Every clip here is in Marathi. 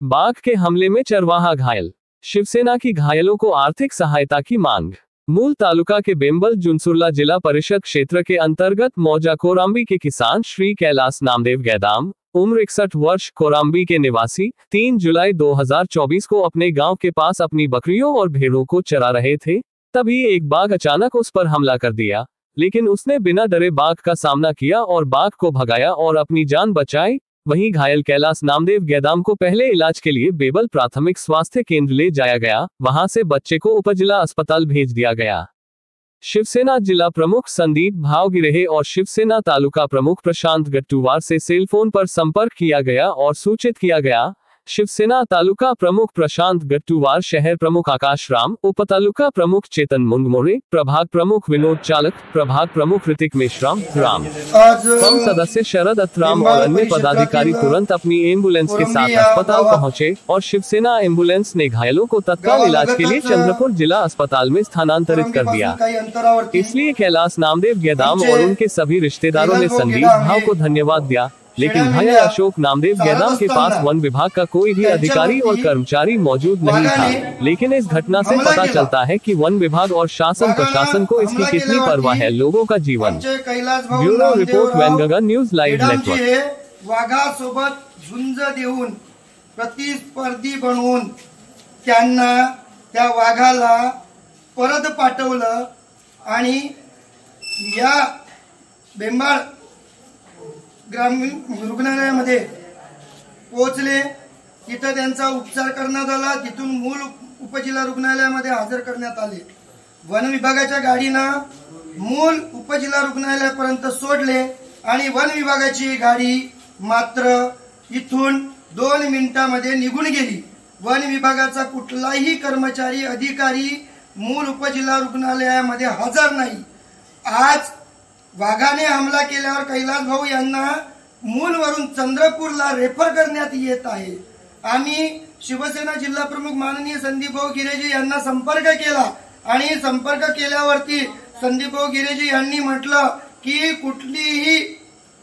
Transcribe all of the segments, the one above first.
बाघ के हमले में चरवाहा घायल, शिवसेना की घायलों को आर्थिक सहायता की मांग। मूल तालुका के बेंबल जुनसुरला जिला परिषद क्षेत्र के अंतर्गत मौजा कोराम्बी के किसान श्री कैलाश नामदेव गैदाम, उम्र 61 वर्ष, कोराम्बी के निवासी, 3 जुलाई 2024 को अपने गांव के पास अपनी बकरियों और भेड़ों को चरा रहे थे। तभी एक बाघ अचानक उस पर हमला कर दिया, लेकिन उसने बिना डरे बाघ का सामना किया और बाघ को भगाया और अपनी जान बचाई। वहीं घायल कैलाश नामदेव गैदाम को पहले इलाज के लिए बेबल प्राथमिक स्वास्थ्य केंद्र ले जाया गया, वहां से बच्चे को उपजिला अस्पताल भेज दिया गया। शिवसेना जिला प्रमुख संदीप भावगिरे और शिवसेना तालुका प्रमुख प्रशांत गट्टूवार से सेल फोन पर संपर्क किया गया और सूचित किया गया। शिवसेना तालुका प्रमुख प्रशांत गट्टूवार, शहर प्रमुख आकाश राम, उपतालुका प्रमुख चेतन मुंगमोरे, प्रभाग प्रमुख विनोद चालक, प्रभाग प्रमुख ऋतिक मेश्राम राम, पंप सदस्य शरद अतराम और अन्य पदाधिकारी तुरंत अपनी एम्बुलेंस के साथ अस्पताल पहुंचे और शिवसेना एम्बुलेंस ने घायलों को तत्काल इलाज के लिए चंद्रपुर जिला अस्पताल में स्थानांतरित कर दिया। इसलिए कैलाश नामदेव गैदाम और उनके सभी रिश्तेदारों ने संदीप भाव को धन्यवाद दिया। लेकिन घायल अशोक नामदेव गैदाम के पास वन विभाग का कोई भी अधिकारी और कर्मचारी मौजूद नहीं था। लेकिन इस घटना से पता चलता है कि वन विभाग और शासन प्रशासन को इसकी कितनी परवाह है लोगों का जीवन। Bureau report, Wainganga news live network. वाघासोबत झुंज देऊन प्रतिस्पर्धी बनवून त्यांना त्या वाघाला परत पाठवलं आणि या बेंबाळ ग्रामीण रुग्णालयामध्ये पोहोचले। तिथं त्यांचा उपचार करण्यात आला। तिथून मूल उपजिल्हा रुग्णालयामध्ये हजर करण्यात आले। वन विभागाच्या गाडीनं मूल उपजिल्हा रुग्णालयापर्यंत सोडले आणि वन विभागाची गाडी मात्र इथून 2 मिनिटांमध्ये निघून गेली। वन विभागाचा कुठलाही कर्मचारी अधिकारी मूल उपजिल्हा रुग्णालयामध्ये हजर नाही। आज वाघाने हमला केल्यावर कैलाश भाऊ यांना मूलवरून चंद्रपूरला रेफर करण्यात येत आहे। आम्ही शिवसेना जिल्हा प्रमुख माननीय संदीप भाऊ गिरेजी यांना संपर्क केला आणि संपर्क केल्यावरती संदीप भाऊ गिरेजी यांनी म्हटलं की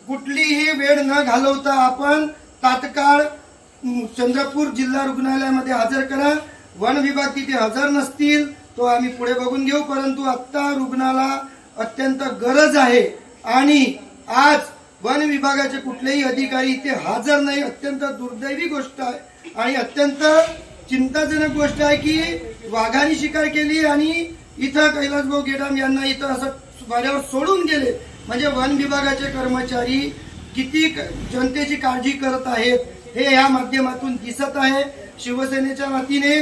कुठलीही वेळ न घालवता आपण तात्काळ चंद्रपूर जिल्हा रुग्णालयामध्ये हजर करा। वन विभाग तिथे हजर नसतील तो आम्ही पुढे बघून घेऊ, परंतु आता रुग्णाला अत्यंत गरज आहे आणि आज वन विभागाचे कुठलेही अधिकारी इथे हजर नाही। अत्यंत दुर्दैवी गोष्ट आहे आणि अत्यंत चिंताजनक गोष्ट आहे की वाघाने शिकार केली आणि इथं कैलाश भाऊ गैदाम यांना इथं असं वाऱ्यावर सोडून गेले। म्हणजे वन विभागाचे कर्मचारी किती जनतेची काळजी करत आहेत हे या माध्यमातून दिसत आहे। शिवसेनेच्या वतीने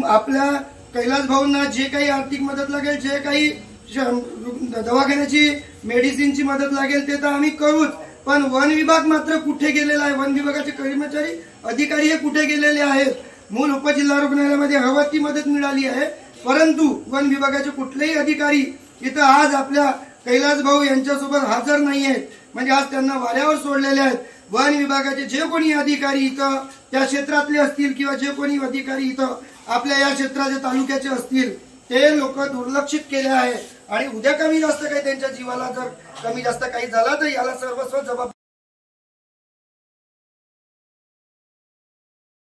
आपल्या कैलाश भाऊंना जे काही आर्थिक मदत लागेल, जे काही दवाखान्याची मेडिसिनची मदत लागेल ते तर आम्ही करूच, पण वन विभाग मात्र कुठे गेलेला आहे? वन विभागाचे कर्मचारी अधिकारी हे कुठे गेलेले आहेत? मूल उपजिल्हा रुग्णालयामध्ये हवं ती मदत मिळाली आहे, परंतु वन विभागाचे कुठलेही अधिकारी इथं आज आपल्या कैलाश भाऊ यांच्यासोबत हजर नाही आहेत। म्हणजे आज त्यांना वाऱ्यावर सोडलेले आहेत। वन विभागाचे जे कोणी अधिकारी इथं त्या क्षेत्रातले असतील किंवा जे कोणी अधिकारी इथं आपल्या या क्षेत्राचे तालुक्याचे असतील ते लोक दुर्लक्षित केले आहे आणि उद्या कमी जास्त काही त्यांच्या जीवाला जर कमी जास्त काही झाला तर याला सर्वस्व जबाबदार